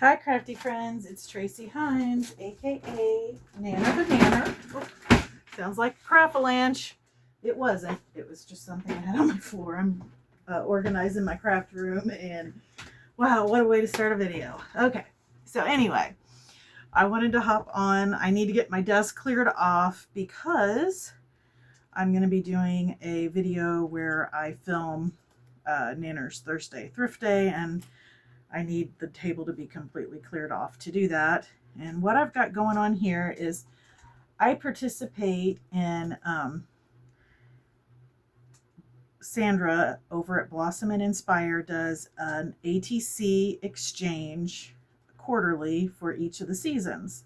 Hi, Crafty friends. It's Tracy Hines, aka Nana the Nanner. Oh, sounds like a crap-a-lanche. It wasn't. It was just something I had on my floor. I'm organizing my craft room, and wow, what a way to start a video. Okay, so anyway, I wanted to hop on. I need to get my desk cleared off because I'm going to be doing a video where I film Nanner's Thursday Thrift Day, and I need the table to be completely cleared off to do that. And what I've got going on here is I participate in Sandra over at Blossom and Inspire does an ATC exchange quarterly for each of the seasons.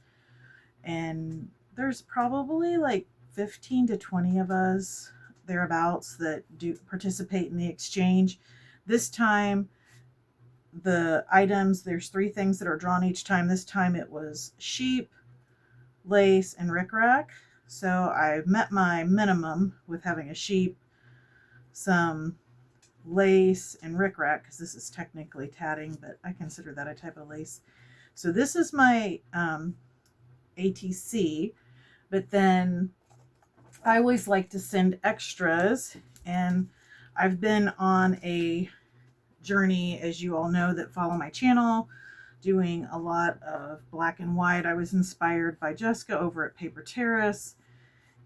And there's probably like 15 to 20 of us thereabouts that do participate in the exchange. This time, the items, there's 3 things that are drawn each time. This time it was sheep, lace, and rickrack. So I've met my minimum with having a sheep, some lace, and rickrack, because this is technically tatting, but I consider that a type of lace. So this is my ATC, but then I always like to send extras, and I've been on a journey, as you all know that follow my channel, doing a lot of black and white. I was inspired by Jessica over at Paper Terrace,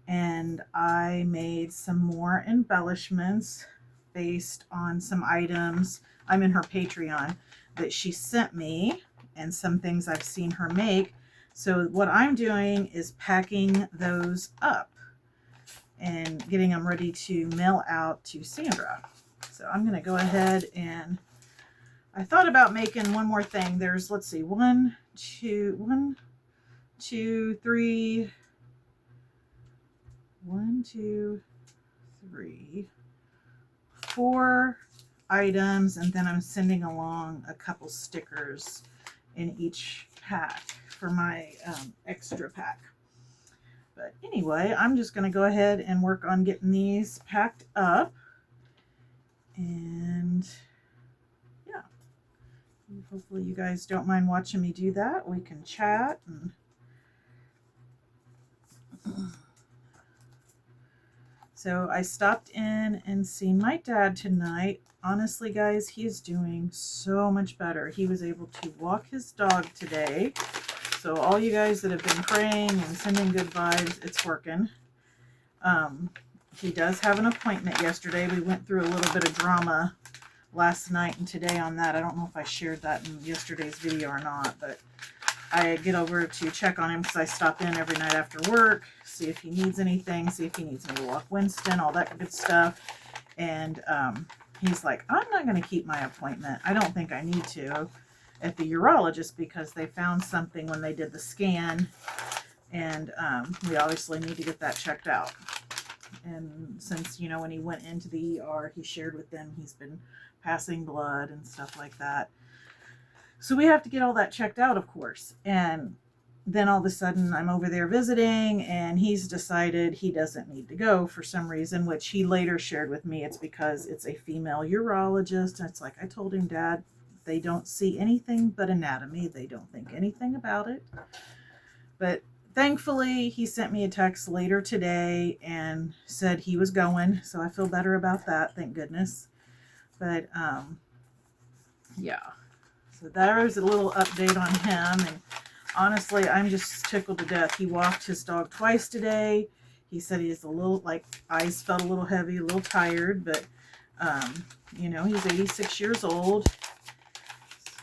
and I made some more embellishments based on some items. I'm in her Patreon that she sent me and some things I've seen her make. So what I'm doing is packing those up and getting them ready to mail out to Sandra. So I'm going to go ahead, and I thought about making one more thing. There's, let's see, 1, 2, 3, 4 items, and then I'm sending along a couple stickers in each pack for my extra pack. But anyway, I'm just going to go ahead and work on getting these packed up. And yeah, hopefully you guys don't mind watching me do that. We can chat. And so I stopped in and seen my dad tonight. Honestly, guys, he's doing so much better. He was able to walk his dog today. So all you guys that have been praying and sending good vibes, it's working. He does have an appointment yesterday. We went through a little bit of drama last night and today on that. I don't know if I shared that in yesterday's video or not, but I get over to check on him because I stop in every night after work, see if he needs anything, see if he needs me to walk Winston, all that good stuff. And he's like, I'm not going to keep my appointment. I don't think I need to at the urologist because they found something when they did the scan, and we obviously need to get that checked out. And since, you know, when he went into the ER, he shared with them he's been passing blood and stuff like that. So we have to get all that checked out, of course. And then all of a sudden I'm over there visiting, and he's decided he doesn't need to go for some reason, which he later shared with me. It's because it's a female urologist. And it's like, I told him, Dad, they don't see anything but anatomy. They don't think anything about it. But thankfully, he sent me a text later today and said he was going, so I feel better about that, thank goodness. But, yeah. So there's a little update on him, and honestly, I'm just tickled to death. He walked his dog twice today. He said he's a little, like, eyes felt a little heavy, a little tired, but, you know, he's 86 years old.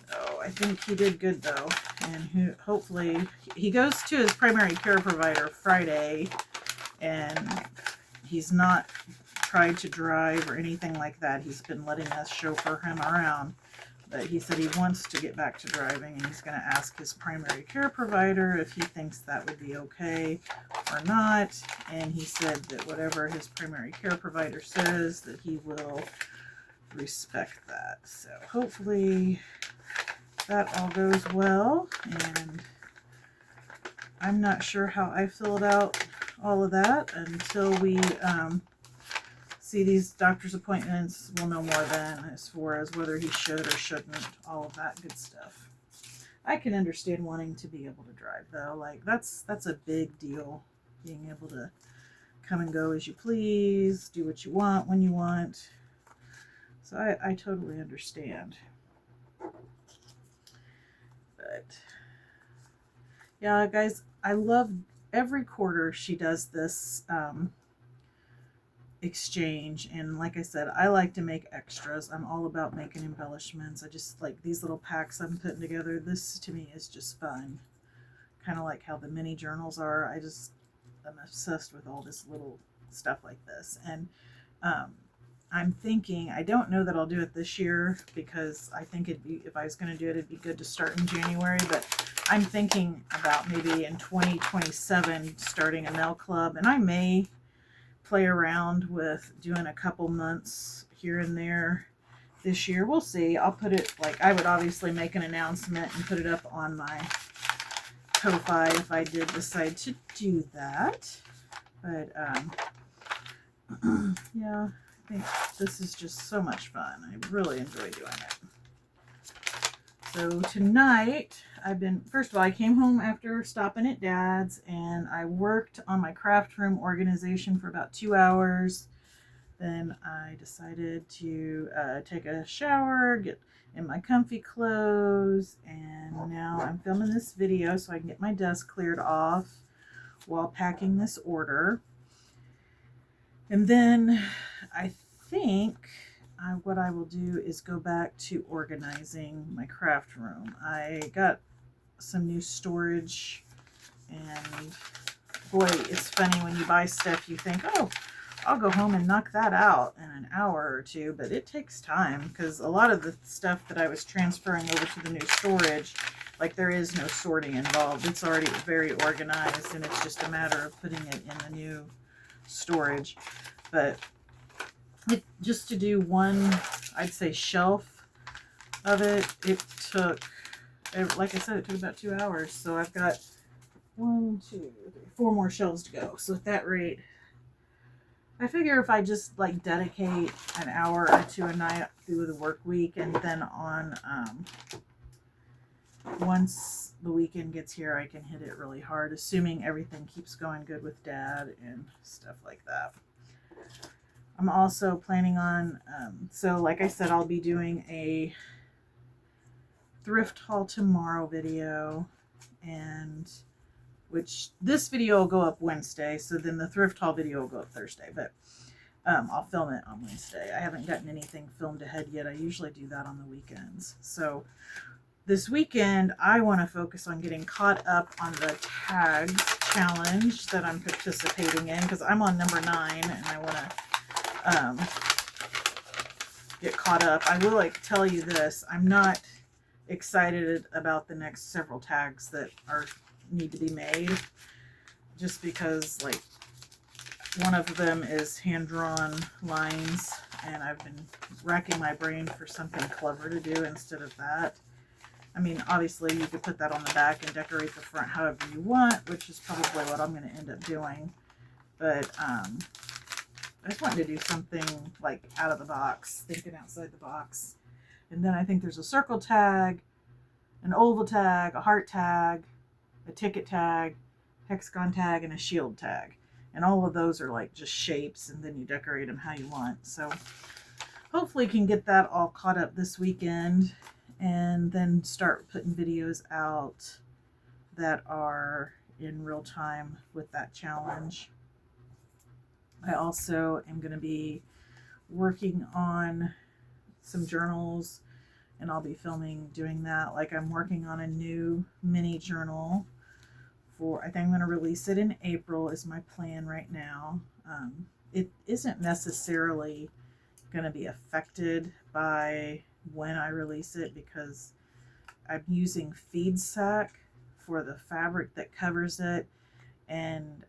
So I think he did good, though. And hopefully, he goes to his primary care provider Friday, and he's not tried to drive or anything like that. He's been letting us chauffeur him around, but he said he wants to get back to driving, and he's going to ask his primary care provider if he thinks that would be okay or not. And he said that whatever his primary care provider says, that he will respect that. So hopefully that all goes well, and I'm not sure how I feel about all of that until we see these doctor's appointments. We'll know more then as far as whether he should or shouldn't, all of that good stuff. I can understand wanting to be able to drive though. Like that's a big deal, being able to come and go as you please, do what you want when you want. So I totally understand. But yeah, guys, I love every quarter she does this exchange, and like I said, I like to make extras. I'm all about making embellishments. I just like these little packs I'm putting together. This to me is just fun, kind of like how the mini journals are. I'm obsessed with all this little stuff like this. And I'm thinking, I don't know that I'll do it this year, because I think it'd be, if I was going to do it, it'd be good to start in January, but I'm thinking about maybe in 2027 starting a nail club, and I may play around with doing a couple months here and there this year. We'll see. I'll put it, like, I would obviously make an announcement and put it up on my Ko-Fi if I did decide to do that. But yeah, I think this is just so much fun. I really enjoy doing it. So tonight, first of all, I came home after stopping at Dad's, and I worked on my craft room organization for about 2 hours. Then I decided to take a shower, get in my comfy clothes, and now I'm filming this video so I can get my desk cleared off while packing this order. And then I think what I will do is go back to organizing my craft room. I got some new storage, and boy, it's funny when you buy stuff, you think, oh, I'll go home and knock that out in an hour or two, but it takes time, because a lot of the stuff that I was transferring over to the new storage, like, there is no sorting involved. It's already very organized, and it's just a matter of putting it in the new storage. But just to do one, I'd say, shelf of it, it took, like I said, it took about 2 hours. So I've got 1, 2, 3, 4 more shelves to go. So at that rate, I figure if I just like dedicate an hour or two a night through the work week, and then on once the weekend gets here, I can hit it really hard, assuming everything keeps going good with Dad and stuff like that. I'm also planning on, so like I said, I'll be doing a thrift haul tomorrow video, and which this video will go up Wednesday, so then the thrift haul video will go up Thursday, but I'll film it on Wednesday. I haven't gotten anything filmed ahead yet. I usually do that on the weekends. So this weekend, I want to focus on getting caught up on the tags challenge that I'm participating in, because I'm on number 9, and I want to get caught up. I will tell you this, I'm not excited about the next several tags that need to be made, just because like one of them is hand-drawn lines, and I've been racking my brain for something clever to do instead of that. I mean, obviously you could put that on the back and decorate the front however you want, which is probably what I'm going to end up doing, but I just wanted to do something like out of the box, thinking outside the box. And then I think there's a circle tag, an oval tag, a heart tag, a ticket tag, hexagon tag, and a shield tag. And all of those are like just shapes, and then you decorate them how you want. So hopefully can get that all caught up this weekend, and then start putting videos out that are in real time with that challenge. I also am going to be working on some journals, and I'll be filming doing that. Like, I'm working on a new mini journal for, I think I'm going to release it in April is my plan right now. It isn't necessarily going to be affected by when I release it, because I'm using feed sack for the fabric that covers it, and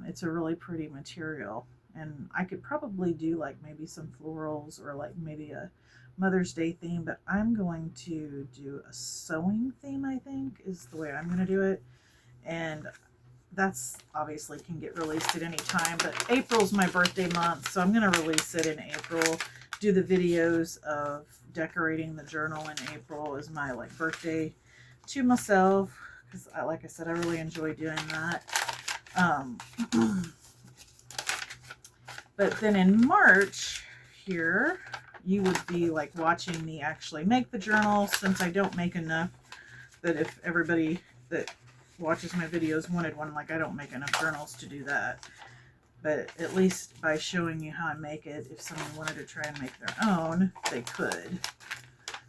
it's a really pretty material. And I could probably do like maybe some florals or like maybe a Mother's Day theme, but I'm going to do a sewing theme, I think, is the way I'm going to do it. And that's obviously can get released at any time, but April's my birthday month, so I'm going to release it in April. Do the videos of decorating the journal in April as my like birthday to myself because, like I said, I really enjoy doing that. But then in March here, you would be like watching me actually make the journal, since I don't make enough that if everybody that watches my videos wanted one, like I don't make enough journals to do that. But at least by showing you how I make it, if someone wanted to try and make their own, they could.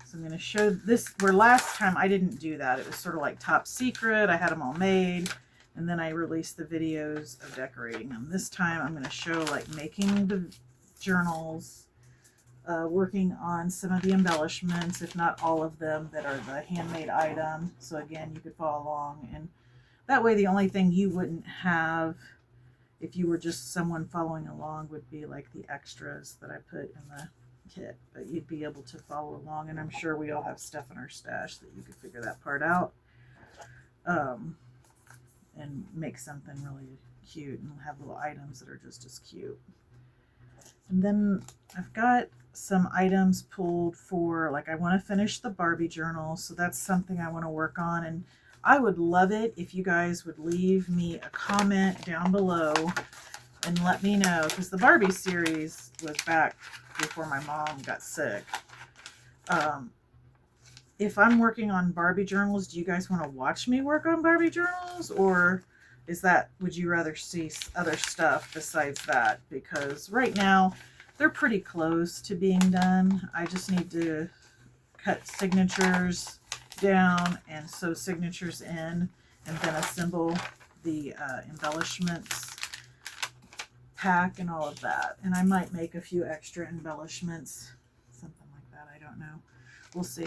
So I'm going to show this, where last time I didn't do that. It was sort of like top secret. I had them all made, and then I released the videos of decorating them. This time I'm going to show like making the journals, working on some of the embellishments, if not all of them, that are the handmade item. So again, you could follow along, and that way the only thing you wouldn't have if you were just someone following along would be like the extras that I put in the kit, but you'd be able to follow along, and I'm sure we all have stuff in our stash that you could figure that part out, and make something really cute and have little items that are just as cute. And then I've got some items pulled for, like, I want to finish the Barbie journal, so that's something I want to work on, and I would love it if you guys would leave me a comment down below and let me know, because the Barbie series was back before my mom got sick. If I'm working on Barbie journals, do you guys want to watch me work on Barbie journals, or would you rather see other stuff besides that? Because right now they're pretty close to being done. I just need to cut signatures down and sew signatures in, and then assemble the embellishments pack and all of that. And I might make a few extra embellishments, something like that. I don't know. We'll see.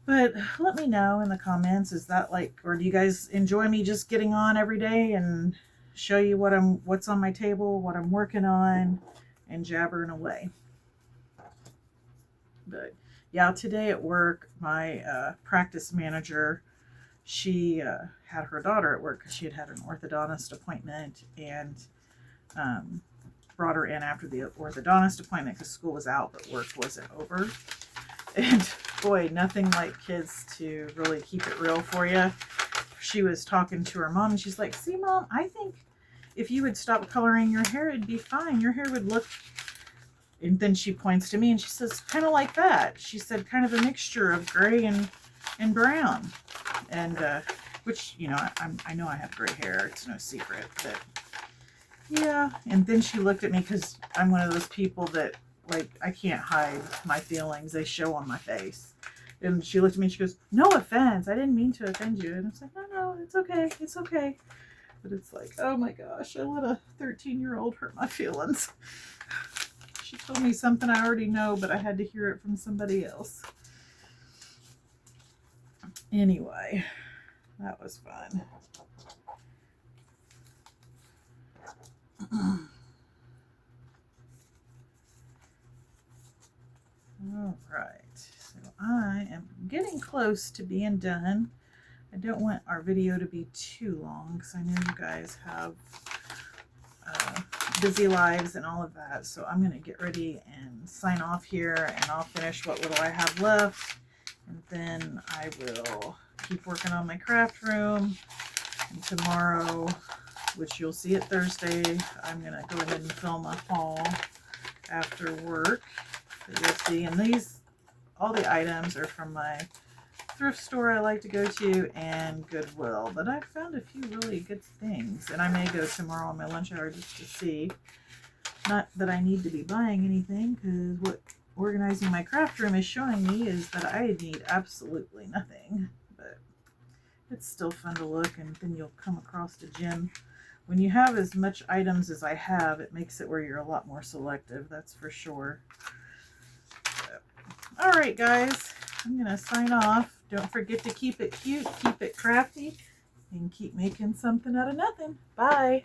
But let me know in the comments, is that like, or do you guys enjoy me just getting on every day and show you what's on my table, what I'm working on, and jabbering away? But yeah, today at work, my practice manager, she had her daughter at work because she had an orthodontist appointment, and brought her in after the orthodontist appointment because school was out but work wasn't over. And boy, nothing like kids to really keep it real for you. She was talking to her mom, and she's like, see, Mom, I think if you would stop coloring your hair, it'd be fine. Your hair would look... And then she points to me and she says, kind of like that. She said, kind of a mixture of gray and brown. And, which, you know, I know I have gray hair. It's no secret. But, yeah. And then she looked at me, because I'm one of those people that, like, I can't hide my feelings. They show on my face. And she looked at me and she goes, no offense. I didn't mean to offend you. And I was like, no, it's okay. It's okay. But it's like, oh my gosh, I let a 13-year-old hurt my feelings. She told me something I already know, but I had to hear it from somebody else. Anyway, that was fun. All right, so I am getting close to being done. I don't want our video to be too long, because I know you guys have busy lives and all of that. So I'm going to get ready and sign off here, and I'll finish what little I have left, and then I will keep working on my craft room. And tomorrow, which you'll see it Thursday, I'm going to go ahead and film a haul after work that you'll see. And all the items are from my thrift store I like to go to, and Goodwill, but I found a few really good things, and I may go tomorrow on my lunch hour just to see. Not that I need to be buying anything, because what organizing my craft room is showing me is that I need absolutely nothing, but it's still fun to look. And then you'll come across a gem. When you have as much items as I have, it makes it where you're a lot more selective, that's for sure. All right, guys, I'm gonna sign off. Don't forget to keep it cute, keep it crafty, and keep making something out of nothing. Bye.